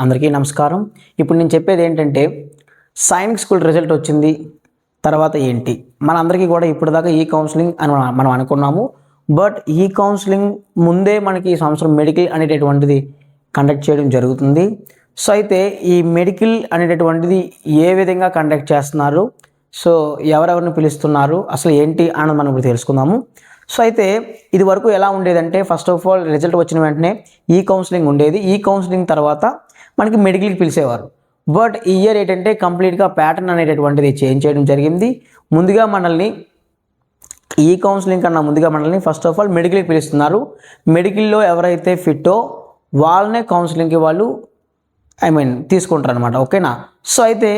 అందరికీ నమస్కారం. ఇప్పుడు నేను చెప్పేది ఏంటంటే సైనిక్ స్కూల్ రిజల్ట్ వచ్చింది. తర్వాత ఏంటి? మనందరికీ కూడా ఇప్పటిదాకా ఈ కౌన్సిలింగ్ అని మనం అనుకున్నాము. బట్ ఈ కౌన్సిలింగ్ ముందే మనకి ఈ సంవత్సరం మెడికల్ అనేటటువంటిది కండక్ట్ చేయడం జరుగుతుంది. సో అయితే ఈ మెడికల్ అనేటటువంటిది ఏ విధంగా కండక్ట్ చేస్తున్నారు, సో ఎవరెవరిని పిలుస్తున్నారు, అసలు ఏంటి అని మనం ఇప్పుడు తెలుసుకుందాము. సో అయితే ఇది వరకు ఎలా ఉండేదంటే ఫస్ట్ ఆఫ్ ఆల్ రిజల్ట్ వచ్చిన వెంటనే ఈ కౌన్సిలింగ్ ఉండేది. ఈ కౌన్సిలింగ్ తర్వాత మనకి మెడికల్కి పిలిచేవారు. బట్ ఈ ఇయర్ ఏంటంటే కంప్లీట్గా ప్యాటర్న్ అనేటటువంటిది చేంజ్ చేయడం జరిగింది. ముందుగా మనల్ని ఈ కౌన్సిలింగ్ కన్నా ముందుగా మనల్ని ఫస్ట్ ఆఫ్ ఆల్ మెడికల్కి పిలుస్తున్నారు. మెడికల్లో ఎవరైతే ఫిట్టో వాళ్ళనే కౌన్సిలింగ్కి వాళ్ళు తీసుకుంటారు అనమాట. ఓకేనా? సో అయితే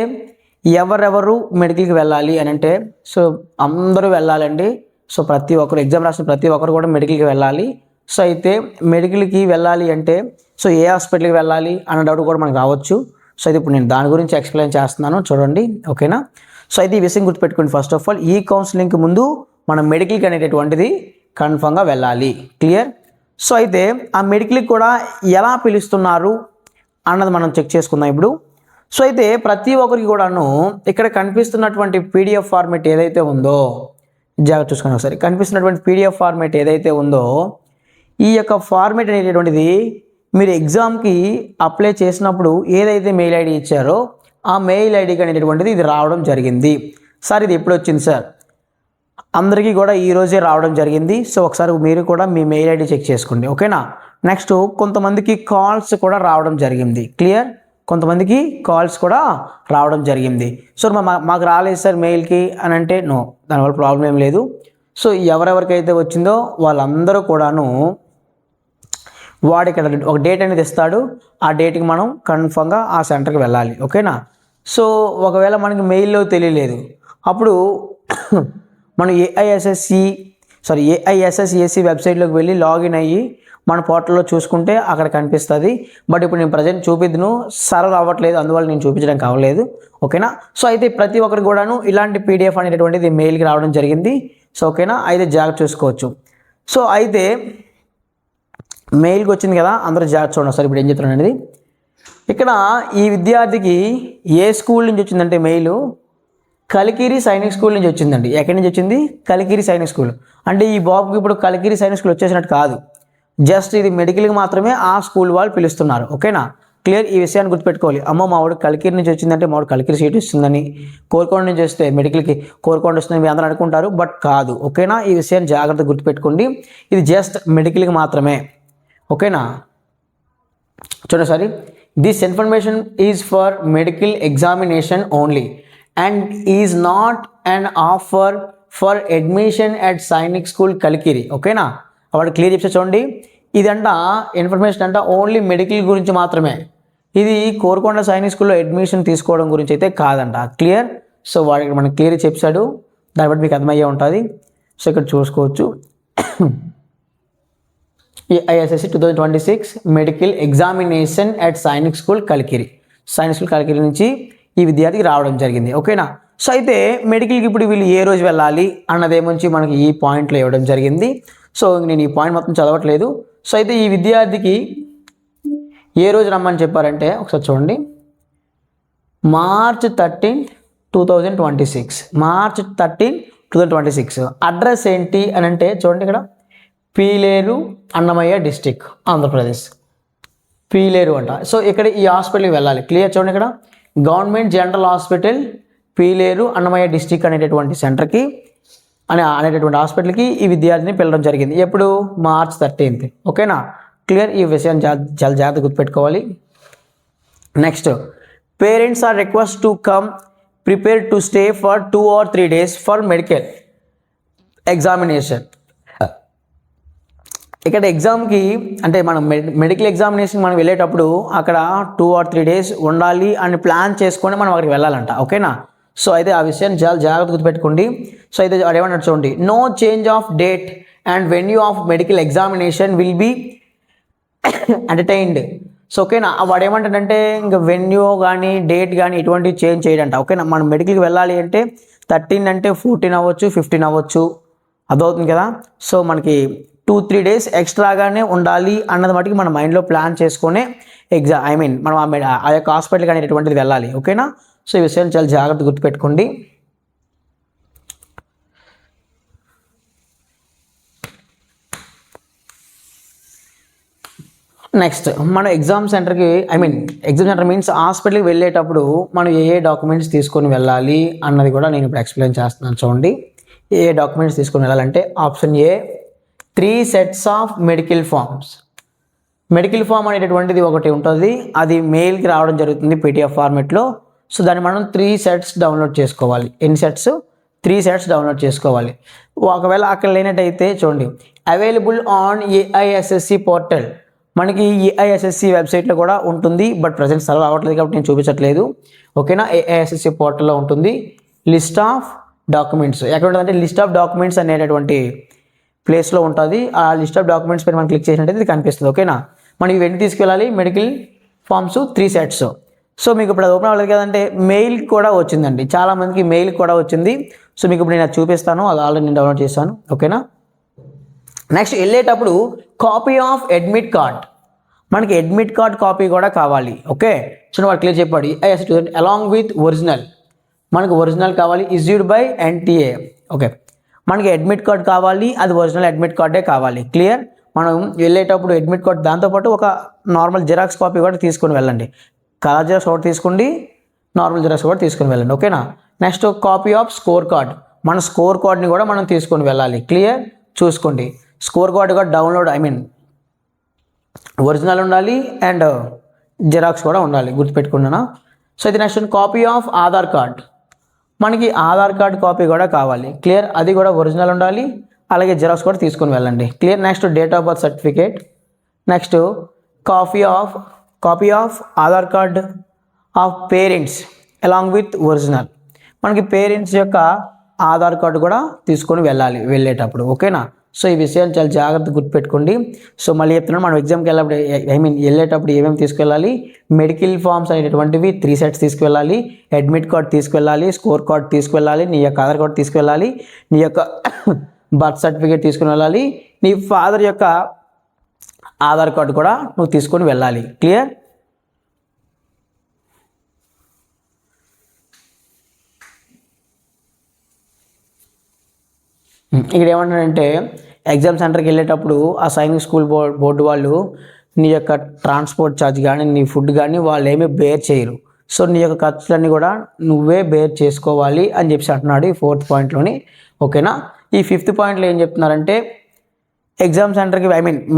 ఎవరెవరు మెడికల్కి వెళ్ళాలి అని అంటే సో అందరూ వెళ్ళాలండి. సో ప్రతి ఒక్కరు ఎగ్జామ్ రాసిన ప్రతి ఒక్కరు కూడా మెడికల్కి వెళ్ళాలి. సో అయితే మెడికల్కి వెళ్ళాలి అంటే సో ఏ హాస్పిటల్కి వెళ్ళాలి అన్న డౌట్ కూడా మనకు రావచ్చు. సో అయితే ఇప్పుడు నేను దాని గురించి ఎక్స్ప్లెయిన్ చేస్తున్నాను, చూడండి. ఓకేనా? సో అయితే ఈ విషయం గుర్తుపెట్టుకోండి. ఫస్ట్ ఆఫ్ ఆల్ ఈ కౌన్సిలింగ్కి ముందు మనం మెడికల్కి అనేటటువంటిది కన్ఫర్మ్గా వెళ్ళాలి. క్లియర్? సో అయితే ఆ మెడికల్కి కూడా ఎలా పిలుస్తున్నారు అన్నది మనం చెక్ చేసుకుందాం ఇప్పుడు. సో అయితే ప్రతి ఒక్కరికి కూడాను ఇక్కడ కనిపిస్తున్నటువంటి పీడిఎఫ్ ఫార్మేట్ ఏదైతే ఉందో జాగ్రత్త చూసుకొని ఒకసారి, కనిపిస్తున్నటువంటి పీడిఎఫ్ ఫార్మేట్ ఏదైతే ఉందో ఈ యొక్క ఫార్మేట్ అనేటటువంటిది మీరు ఎగ్జామ్కి అప్లై చేసినప్పుడు ఏదైతే మెయిల్ ఐడి ఇచ్చారో ఆ మెయిల్ ఐడికి అనేటటువంటిది ఇది రావడం జరిగింది. సార్ ఇది ఎప్పుడు వచ్చింది సార్? అందరికీ కూడా ఈరోజే రావడం జరిగింది. సో ఒకసారి మీరు కూడా మీ మెయిల్ ఐడి చెక్ చేసుకోండి. ఓకేనా? నెక్స్ట్ కొంతమందికి కాల్స్ కూడా రావడం జరిగింది. క్లియర్? కొంతమందికి కాల్స్ కూడా రావడం జరిగింది. సో మాకు రాలేదు సార్ మెయిల్కి అని అంటే నో, దానివల్ల ప్రాబ్లం ఏం లేదు. సో ఎవరెవరికైతే వచ్చిందో వాళ్ళందరూ కూడాను వాడు ఇక్కడ ఒక డేట్ అనేది ఇస్తాడు. ఆ డేట్కి మనం కన్ఫర్మ్గా ఆ సెంటర్కి వెళ్ళాలి. ఓకేనా? సో ఒకవేళ మనకి మెయిల్లో తెలియలేదు, అప్పుడు మనం ఏఐఎస్ఎస్ఏసి వెబ్సైట్లోకి వెళ్ళి లాగిన్ అయ్యి మన పోర్టల్లో చూసుకుంటే అక్కడ కనిపిస్తుంది. బట్ ఇప్పుడు నేను ప్రజెంట్ చూపిద్దును, సర్వర్ అవ్వట్లేదు, అందువల్ల నేను చూపించడానికి అవ్వలేదు. ఓకేనా? సో అయితే ప్రతి ఒక్కరికి కూడాను ఇలాంటి పీడిఎఫ్ అనేటటువంటిది మెయిల్కి రావడం జరిగింది. సో ఓకేనా? అయితే జాగ్రత్త చూసుకోవచ్చు. సో అయితే మెయిల్కి వచ్చింది కదా, అందరూ జాగ్రత్త చూడండి సార్. ఇప్పుడు ఏం చెప్తున్నాను అనేది, ఇక్కడ ఈ విద్యార్థికి ఏ స్కూల్ నుంచి వచ్చిందంటే మెయిల్ కలికిరి సైనిక్ స్కూల్ నుంచి వచ్చిందండి. ఎక్కడి నుంచి వచ్చింది? కలికిరి సైనిక్ స్కూల్. అంటే ఈ బాబుకి ఇప్పుడు కలికిరి సైనిక్ స్కూల్ వచ్చేసినట్టు కాదు, జస్ట్ ఇది మెడికల్కి మాత్రమే ఆ స్కూల్ వాళ్ళు పిలుస్తున్నారు. ఓకేనా? క్లియర్? ఈ విషయాన్ని గుర్తుపెట్టుకోవాలి. అమ్మో మావాడు కలికిరి నుంచి వచ్చిందంటే మావాడు కలికిరి సీట్ ఇస్తుందని, కోరుకొండ నుంచి వస్తే మెడికల్కి కోరుకొండ వస్తుందని మీరు అందరూ అనుకుంటారు, బట్ కాదు. ఓకేనా? ఈ విషయాన్ని జాగ్రత్తగా గుర్తుపెట్టుకోండి. ఇది జస్ట్ మెడికల్కి మాత్రమే. ఓకేనా? చూడండి sorry, this information is for medical examination only and is not an offer for admission at Sainik school Kalikiri. ఓకేనా? వాడు క్లియర్ చెప్తే చూడండి, ఇదంట ఇన్ఫర్మేషన్ అంట ఓన్లీ మెడికల్ గురించి మాత్రమే, ఇది కోరుకొండ సైనిక్ స్కూల్లో అడ్మిషన్ తీసుకోవడం గురించి అయితే కాదంట. క్లియర్? సో వాడు ఇక్కడ మనకి క్లియర్ చెప్పాడు, దాన్ని బట్టి మీకు అర్థమయ్యే ఉంటుంది. సో ఇక్కడ చూసుకోవచ్చు, ఐఎస్ఎస్సి 2026 medical examination at Sainik school Kalikiri. Sainik school Kalikiri నుంచి ఈ విద్యార్థికి రావడం జరిగింది. ఓకేనా? సో అయితే మెడికల్కి ఇప్పుడు వీళ్ళు ఏ రోజు వెళ్ళాలి అన్నదేమొచ్చి మనకి ఈ పాయింట్లో ఇవ్వడం జరిగింది. సో నేను ఈ పాయింట్ మొత్తం చదవట్లేదు. సో అయితే ఈ విద్యార్థికి ఏ రోజు రమ్మని చెప్పారంటే ఒకసారి చూడండి, March 13, 2026. March 13, 2026. అడ్రస్ ఏంటి అని అంటే చూడండి, ఇక్కడ పీలేరు అన్నమయ్య డిస్టిక్ ఆంధ్రప్రదేశ్, పీలేరు అంట. సో ఇక్కడ ఈ హాస్పిటల్కి వెళ్ళాలి. క్లియర్? చూడండి, ఇక్కడ government general hospital Pileru Annamayya district అనేటటువంటి సెంటర్కి అనేటటువంటి హాస్పిటల్కి ఈ విద్యార్థిని పిలవడం జరిగింది. ఎప్పుడు? March 13th. ఓకేనా? క్లియర్? ఈ విషయాన్ని చాలా జాగ్రత్తగా గుర్తుపెట్టుకోవాలి. Next, parents are request to come prepare to stay for 2 or 3 days for medical examination. ఇక్కడ ఎగ్జామ్కి అంటే మనం మెడికల్ ఎగ్జామినేషన్ మనం వెళ్ళేటప్పుడు అక్కడ 2 or 3 days ఉండాలి అని ప్లాన్ చేసుకొని మనం అక్కడికి వెళ్ళాలంట. ఓకేనా? సో అయితే ఆ విషయాన్ని చాలా జాగ్రత్తగా గుర్తుపెట్టుకోండి. సో అయితే ఏమన్నా చూడండి, no change of date and venue of medical examination will be entertained. So ఓకేనా? వాడు ఏమంటాడంటే ఇంకా వెన్యూ కానీ డేట్ కానీ ఎటువంటి చేంజ్ చేయడంట. ఓకేనా? మనం మెడికల్కి వెళ్ళాలి అంటే 13 అంటే 14 అవ్వచ్చు, 15 అవ్వచ్చు, అదవుతుంది కదా. సో మనకి 2-3 డేస్ ఎక్స్ట్రాగానే ఉండాలి అన్నది మటుకు మన మైండ్లో ప్లాన్ చేసుకునే మనం ఆ యొక్క హాస్పిటల్కి అనేటటువంటిది వెళ్ళాలి. ఓకేనా? సో ఈ విషయాన్ని చాలా జాగ్రత్తగా గుర్తుపెట్టుకోండి. నెక్స్ట్ మనం ఎగ్జామ్ సెంటర్కి ఎగ్జామ్ సెంటర్ మీన్స్ హాస్పిటల్కి వెళ్ళేటప్పుడు మనం ఏ డాక్యుమెంట్స్ తీసుకొని వెళ్ళాలి అన్నది కూడా నేను ఇప్పుడు ఎక్స్ప్లెయిన్ చేస్తున్నాను. చూడండి, ఏ డాక్యుమెంట్స్ తీసుకొని వెళ్ళాలంటే option A 3 sets of medical forms. Medical form అనేటటువంటిది ఒకటి ఉంటుంది, అది మెయిల్కి రావడం జరుగుతుంది పీడిఎఫ్ ఫార్మెట్లో. సో దాన్ని మనం 3 sets డౌన్లోడ్ చేసుకోవాలి. ఎన్ని సెట్స్? 3 sets డౌన్లోడ్ చేసుకోవాలి. ఒకవేళ అక్కడ లేనట్టయితే చూడండి, అవైలబుల్ ఆన్ ఏఐఎస్ఎస్సి పోర్టల్. మనకి ఏఐఎస్ఎస్సి వెబ్సైట్లో కూడా ఉంటుంది, బట్ ప్రజెంట్ సర్వ్ అవ్వట్లేదు కాబట్టి నేను చూపించట్లేదు. ఓకేనా? ఏఐఎస్ఎస్సి పోర్టల్లో ఉంటుంది లిస్ట్ ఆఫ్ డాక్యుమెంట్స్. ఎక్కడ ఉంటుందంటే లిస్ట్ ఆఫ్ డాక్యుమెంట్స్ అనేటటువంటి ప్లేస్లో ఉంటుంది. ఆ లిస్ట్ ఆఫ్ డాక్యుమెంట్స్ పైన మనం క్లిక్ చేసినట్టయితే ఇది కనిపిస్తుంది. ఓకేనా? మనం ఇవన్నీ తీసుకెళ్ళాలి, మెడికల్ ఫార్మ్స్ 3 sets. సో మీకు ఇప్పుడు అది ఓపెన్ అవ్వలేదు కదంటే మెయిల్ కూడా వచ్చిందండి, చాలామందికి మెయిల్ కూడా వచ్చింది. సో మీకు ఇప్పుడు నేను అది చూపిస్తాను, అది ఆల్రెడీ నేను డౌన్లోడ్ చేశాను. ఓకేనా? నెక్స్ట్ వెళ్ళేటప్పుడు కాపీ ఆఫ్ అడ్మిట్ కార్డ్. మనకి అడ్మిట్ కార్డ్ కాపీ కూడా కావాలి. ఓకే? సో వాడు క్లియర్ చెప్పాడు స్టూడెంట్ అలాంగ్ విత్ ఒరిజినల్. మనకు ఒరిజినల్ కావాలి, ఇష్యూడ్ బై ఎన్టీఏ. ఓకే, మనకి అడ్మిట్ కార్డ్ కావాలి, అది ఒరిజినల్ అడ్మిట్ కార్డే కావాలి. క్లియర్? మనం వెళ్ళేటప్పుడు అడ్మిట్ కార్డ్ దాంతోపాటు ఒక నార్మల్ జిరాక్స్ కాపీ కూడా తీసుకొని వెళ్ళండి. కలర్ జిరాక్స్ ఒకటి తీసుకోండి, నార్మల్ జిరాక్స్ కూడా తీసుకొని వెళ్ళండి. ఓకేనా? Next copy of score card. మన స్కోర్ కార్డ్ని కూడా మనం తీసుకొని వెళ్ళాలి. క్లియర్? చూసుకోండి, స్కోర్ కార్డ్ కూడా డౌన్లోడ్ ఒరిజినల్ ఉండాలి అండ్ జిరాక్స్ కూడా ఉండాలి, గుర్తుపెట్టుకున్నానా? సో ఇది next copy of Aadhaar card. మనకి ఆధార్ కార్డ్ కాపీ కూడా కావాలి. క్లియర్? అది కూడా ఒరిజినల్ ఉండాలి, అలాగే జిరాక్స్ కూడా తీసుకొని వెళ్ళండి. Clear? Next date of birth certificate. Next copy of Aadhaar card of parents along with original. మనకి పేరెంట్స్ యొక్క ఆధార్ కార్డు కూడా తీసుకొని వెళ్ళాలి వెళ్ళేటప్పుడు. ఓకేనా? సో ఈ విషయాలు చాలా జాగ్రత్తగా గుర్తుపెట్టుకోండి. సో మళ్ళీ చెప్తున్నాను, మనం ఎగ్జామ్కి వెళ్ళినప్పుడు వెళ్ళేటప్పుడు ఏమేమి తీసుకెళ్ళాలి? మెడికల్ ఫార్మ్స్ అనేటటువంటివి 3 sets తీసుకువెళ్ళాలి, అడ్మిట్ కార్డ్ తీసుకువెళ్ళాలి, స్కోర్ కార్డ్ తీసుకువెళ్ళాలి, నీ యొక్క ఆధార్ కార్డ్ తీసుకువెళ్ళాలి, నీ యొక్క బర్త్ సర్టిఫికేట్ తీసుకుని వెళ్ళాలి, నీ ఫాదర్ యొక్క ఆధార్ కార్డు కూడా నువ్వు తీసుకొని వెళ్ళాలి. క్లియర్? ఇక్కడ ఏమంటారంటే ఎగ్జామ్ సెంటర్కి వెళ్ళేటప్పుడు ఆ సైనిక్ స్కూల్ బోర్డు వాళ్ళు నీ యొక్క ట్రాన్స్పోర్ట్ ఛార్జ్ కానీ నీ ఫుడ్ కానీ వాళ్ళు ఏమీ బేర్ చేయరు. సో నీ యొక్క ఖర్చులన్నీ కూడా నువ్వే బేర్ చేసుకోవాలి అని చెప్పి అంటున్నాడు ఈ 4th పాయింట్లోని. ఓకేనా? ఈ 5th పాయింట్లో ఏం చెప్తున్నారంటే ఎగ్జామ్ సెంటర్కి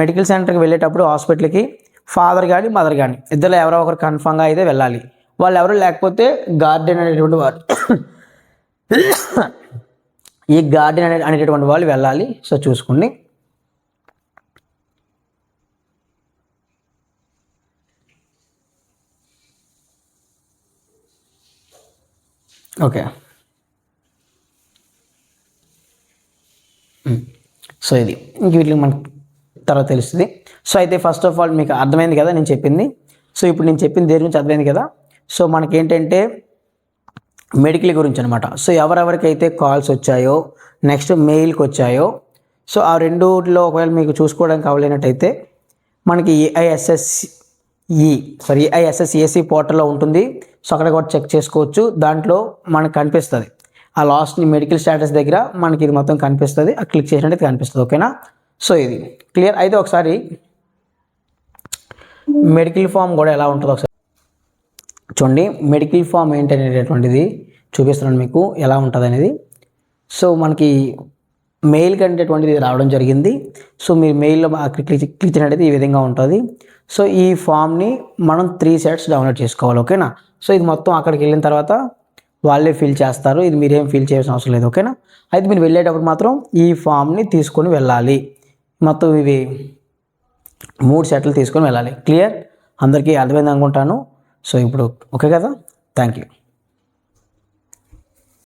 మెడికల్ సెంటర్కి వెళ్ళేటప్పుడు హాస్పిటల్కి ఫాదర్ కానీ మదర్ కానీ ఇద్దరు ఎవరో ఒకరు కన్ఫామ్గా అయితే వెళ్ళాలి. వాళ్ళు ఎవరు లేకపోతే గార్డెన్ అనేటువంటి వారు ఈ గార్డెన్ అనేటటువంటి వాళ్ళు వెళ్ళాలి. సో చూసుకోండి. ఓకే, సో ఇది ఇంక వీటికి మనకు తర్వాత తెలుస్తుంది. సో అయితే ఫస్ట్ ఆఫ్ ఆల్ మీకు అర్థమైంది కదా నేను చెప్పింది. సో ఇప్పుడు నేను చెప్పింది దేని గురించి అర్థమైంది కదా. సో మనకేంటంటే మెడికల్ గురించి అనమాట. సో ఎవరెవరికైతే కాల్స్ వచ్చాయో, నెక్స్ట్ మెయిల్కి వచ్చాయో, సో ఆ రెండులో ఒకవేళ మీకు చూసుకోవడానికి కావాలన్నట్టయితే మనకి ఏఐఎస్ఎస్సి పోర్టల్లో ఉంటుంది. సో అక్కడ కూడా చెక్ చేసుకోవచ్చు. దాంట్లో మనకు కనిపిస్తుంది ఆ లాస్ట్ మెడికల్ స్టేటస్ దగ్గర మనకి ఇది మొత్తం కనిపిస్తుంది. ఆ క్లిక్ చేసినట్టు కనిపిస్తుంది. ఓకేనా? సో ఇది క్లియర్. అయితే ఒకసారి మెడికల్ ఫామ్ కూడా ఎలా ఉంటుందో ఒకసారి చూడండి. మెడికల్ ఫామ్ ఏంటనేటటువంటిది చూపిస్తున్నాను మీకు ఎలా ఉంటుంది అనేది. సో మనకి మెయిల్ కంటేటువంటిది రావడం జరిగింది. సో మీరు మెయిల్లో క్లిక్ చేసినట్టయితే ఈ విధంగా ఉంటుంది. సో ఈ ఫామ్ని మనం 3 sets డౌన్లోడ్ చేసుకోవాలి. ఓకేనా? సో ఇది మొత్తం అక్కడికి వెళ్ళిన తర్వాత వాళ్ళే ఫిల్ చేస్తారు, ఇది మీరేం ఫిల్ చేయాల్సిన అవసరం లేదు. ఓకేనా? అయితే మీరు వెళ్ళేటప్పుడు మాత్రం ఈ ఫామ్ని తీసుకొని వెళ్ళాలి. మొత్తం ఇవి 3 sets తీసుకొని వెళ్ళాలి. క్లియర్? అందరికీ అర్థమైంది అనుకుంటాను. సో ఇప్పుడు ఓకే కదా? Thank you.